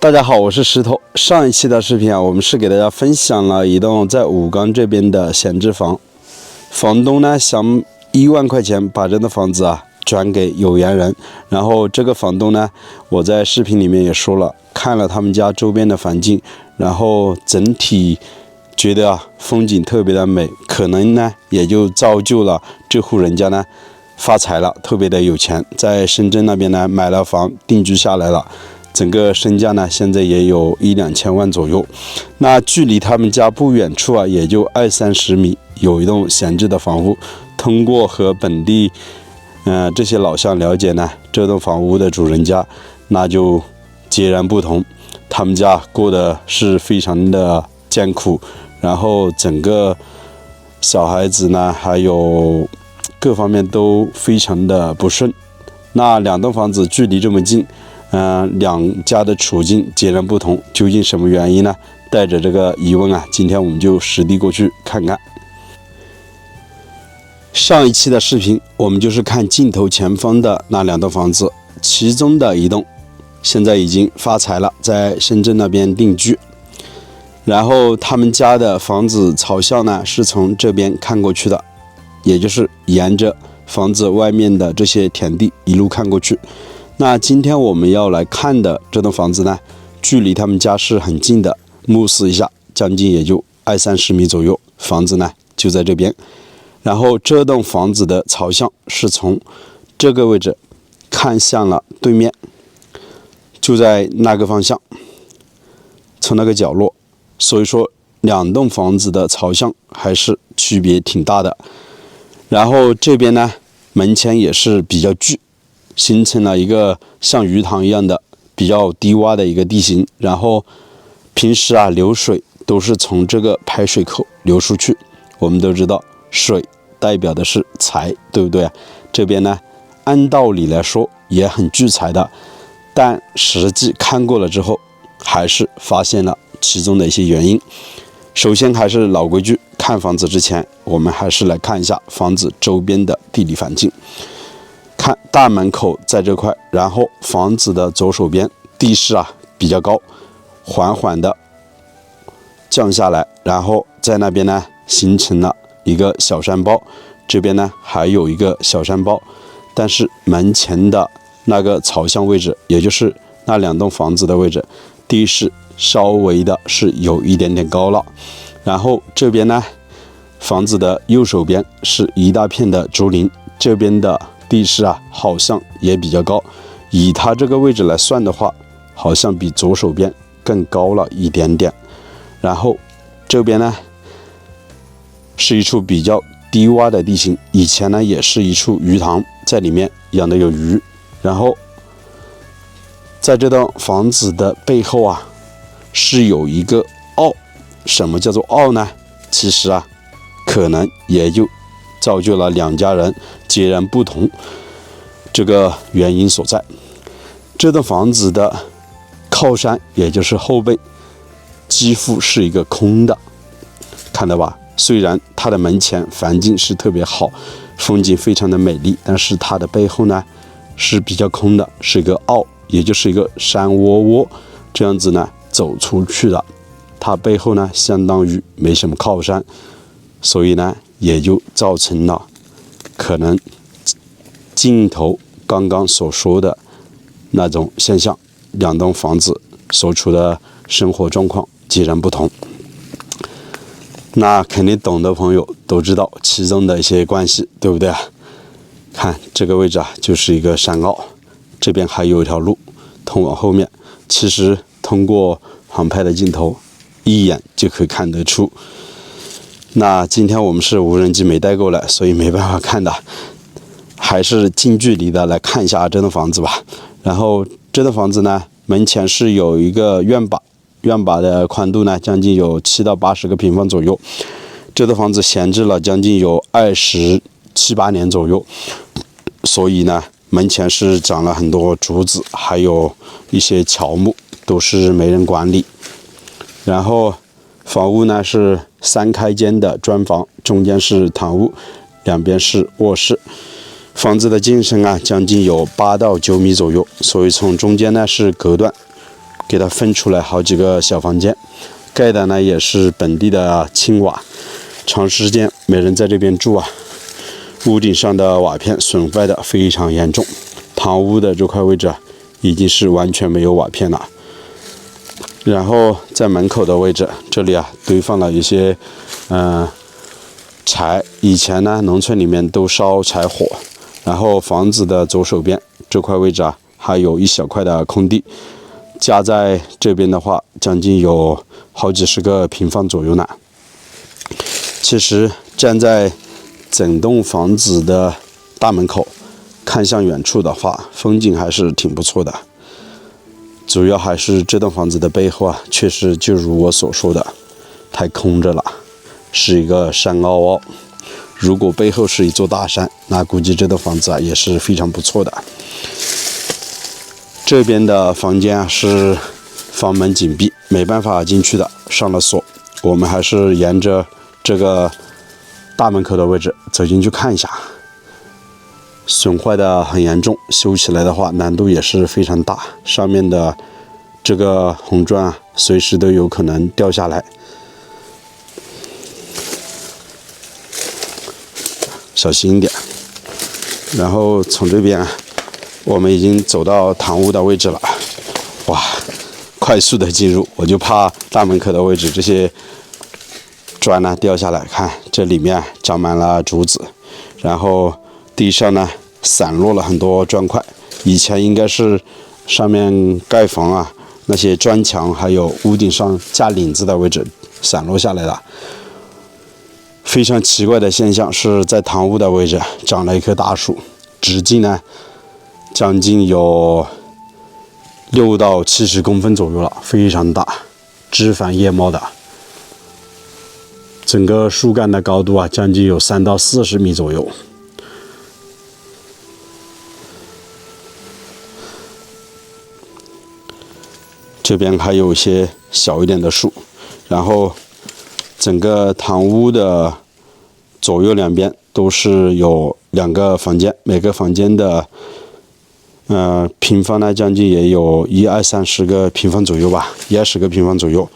大家好，我是石头。上一期的视频我们是给大家分享了一栋在武冈这边的闲置房，房东呢想1万块钱把这栋房子转给有缘人，然后这个房东呢，我在视频里面也说了，看了他们家周边的环境，然后整体觉得风景特别的美，可能呢也就造就了这户人家呢发财了，特别的有钱，在深圳那边呢买了房定居下来了。整个身价呢，现在也有1-2千万左右。那距离他们家不远处也就20-30米，有一栋闲置的房屋。通过和本地这些老乡了解呢，这栋房屋的主人家那就截然不同。他们家过得是非常的艰苦，然后整个小孩子呢，还有各方面都非常的不顺。那2栋房子距离这么近。两家的处境截然不同，究竟什么原因呢？带着这个疑问今天我们就实地过去看看。上一期的视频我们就是看镜头前方的那2栋房子，其中的一栋现在已经发财了，在深圳那边定居。然后他们家的房子朝向呢是从这边看过去的，也就是沿着房子外面的这些田地一路看过去。那今天我们要来看的这栋房子呢，距离他们家是很近的，目视一下，将近也就20-30米左右，房子呢就在这边。然后这栋房子的朝向是从这个位置看向了对面，就在那个方向，从那个角落，所以说2栋房子的朝向还是区别挺大的。然后这边呢，门前也是比较巨，形成了一个像鱼塘一样的比较低洼的一个地形，然后平时流水都是从这个排水口流出去。我们都知道水代表的是财，对不对？这边呢，按道理来说也很聚财的，但实际看过了之后，还是发现了其中的一些原因。首先还是老规矩，看房子之前，我们还是来看一下房子周边的地理环境。看大门口在这块，然后房子的左手边地势比较高，缓缓的降下来，然后在那边呢形成了一个小山包，这边呢还有一个小山包，但是门前的那个朝向位置，也就是那2栋房子的位置，地势稍微的是有一点点高了。然后这边呢，房子的右手边是一大片的竹林，这边的地势好像也比较高，以它这个位置来算的话，好像比左手边更高了一点点。然后这边呢是一处比较低洼的地形，以前呢也是一处鱼塘，在里面养的有鱼。然后在这栋房子的背后是有一个坳。什么叫做坳呢？其实可能也就造就了2家人截然不同这个原因所在。这栋房子的靠山，也就是后背，几乎是一个空的，看到吧？虽然它的门前环境是特别好，风景非常的美丽，但是它的背后呢是比较空的，是一个坳，也就是一个山窝这样子呢走出去的。它背后呢相当于没什么靠山，所以呢也就造成了可能镜头刚刚所说的那种现象，2栋房子所处的生活状况截然不同。那肯定懂的朋友都知道其中的一些关系，对不对看这个位置就是一个山坳，这边还有一条路通往后面，其实通过航拍的镜头一眼就可以看得出。那今天我们是无人机没带过来，所以没办法看的，还是近距离的来看一下这栋房子吧。然后这栋房子呢，门前是有一个院坝的宽度呢将近有7到80个平方左右。这栋房子闲置了将近有27-8年左右，所以呢门前是长了很多竹子，还有一些乔木，都是没人管理。然后房屋呢是3开间的砖房，中间是堂屋，两边是卧室。房子的进深将近有8到9米左右，所以从中间呢是隔断，给它分出来好几个小房间，盖的呢也是本地的青瓦，长时间没人在这边住啊，屋顶上的瓦片损坏的非常严重，堂屋的这块位置已经是完全没有瓦片了。然后在门口的位置，这里堆放了一些柴，以前呢农村里面都烧柴火。然后房子的左手边这块位置还有一小块的空地，加在这边的话，将近有好几十个平方左右呢。其实站在整栋房子的大门口，看向远处的话，风景还是挺不错的。主要还是这栋房子的背后确实就如我所说的，太空着了，是一个山凹凹。如果背后是一座大山，那估计这栋房子也是非常不错的。这边的房间是房门紧闭，没办法进去的，上了锁。我们还是沿着这个大门口的位置走进去看一下。损坏的很严重，修起来的话难度也是非常大，上面的这个红砖随时都有可能掉下来。小心一点。然后从这边我们已经走到堂屋的位置了，哇，快速的进入，我就怕大门口的位置这些砖掉下来。看这里面长满了竹子，然后地上呢散落了很多砖块，以前应该是上面盖房那些砖墙还有屋顶上架领子的位置散落下来了。非常奇怪的现象是在堂屋的位置长了一棵大树，直径呢将近有6到70公分左右了，非常大，枝繁叶茂的。整个树干的高度将近有3到40米左右。这边还有一些小一点的树，然后整个堂屋的左右两边都是有2个房间，每个房间的平方呢将近也有30个平方左右吧，20个平方左右。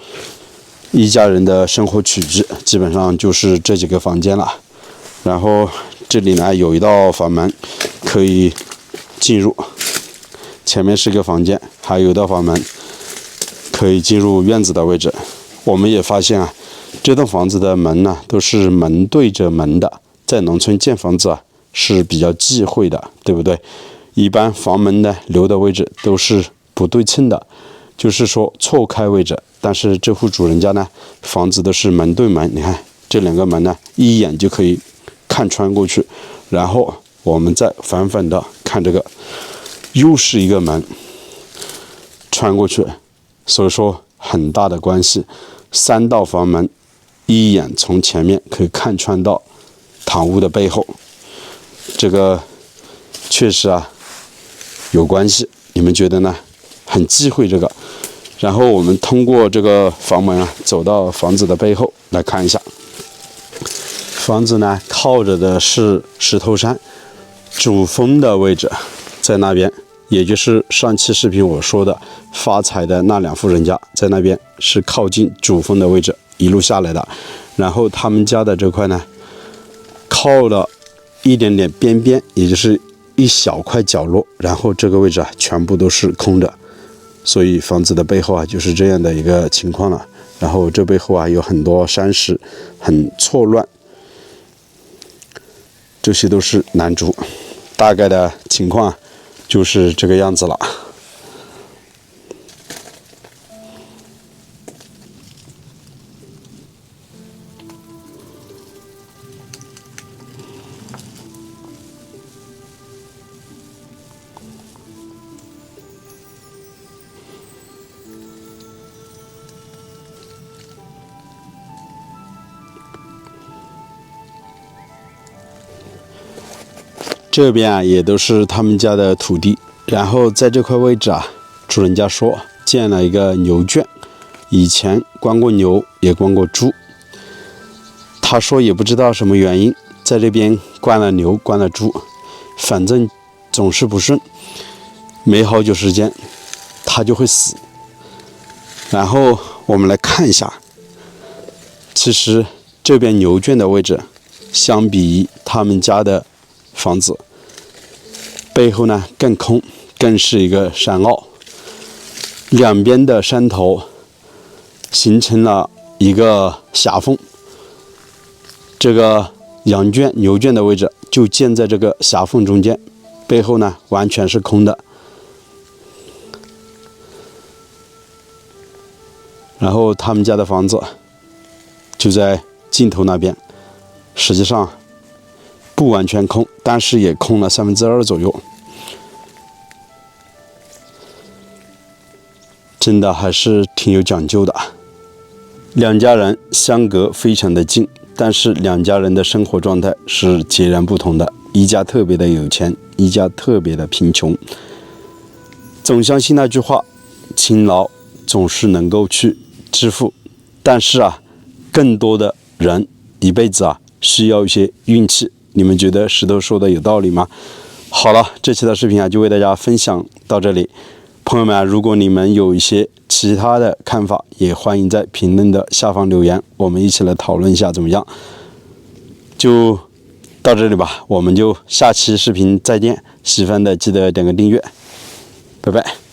一家人的生活起居基本上就是这几个房间了。然后这里呢有一道房门可以进入，前面是个房间，还有一道房门可以进入院子的位置。我们也发现这栋房子的门呢都是门对着门的，在农村建房子是比较忌讳的，对不对？一般房门呢留的位置都是不对称的，就是说错开位置。但是这户主人家呢，房子都是门对门，你看这2个门呢，一眼就可以看穿过去。然后我们再反反的看这个，又是一个门穿过去，所以说很大的关系。3道房门，一眼从前面可以看穿到堂屋的背后，这个确实有关系。你们觉得呢？很忌讳这个。然后我们通过这个房门走到房子的背后来看一下。房子呢靠着的是石头山，主峰的位置在那边，也就是上期视频我说的发财的那2户人家，在那边是靠近主峰的位置一路下来的。然后他们家的这块呢靠了一点点边边，也就是一小块角落，然后这个位置全部都是空的。所以房子的背后就是这样的一个情况了。然后这背后有很多山石，很错乱，这些都是楠竹。大概的情况就是这个样子了。这边也都是他们家的土地，然后在这块位置主人家说建了一个牛圈，以前关过牛也关过猪。他说也不知道什么原因，在这边关了牛关了猪，反正总是不顺，没好久时间他就会死。然后我们来看一下，其实这边牛圈的位置，相比于他们家的房子，背后呢更空，更是一个山坳，两边的山头形成了一个狭缝。这个羊圈、牛圈的位置就建在这个狭缝中间，背后呢完全是空的。然后他们家的房子就在尽头那边，实际上不完全空，但是也空了2/3左右。真的还是挺有讲究的。两家人相隔非常的近，但是两家人的生活状态是截然不同的，一家特别的有钱，一家特别的贫穷。总相信那句话，勤劳总是能够去致富，但是更多的人一辈子需要一些运气。你们觉得石头说的有道理吗？好了，这期的视频就为大家分享到这里。朋友们，如果你们有一些其他的看法，也欢迎在评论的下方留言，我们一起来讨论一下怎么样。就到这里吧，我们就下期视频再见。喜欢的记得点个订阅，拜拜。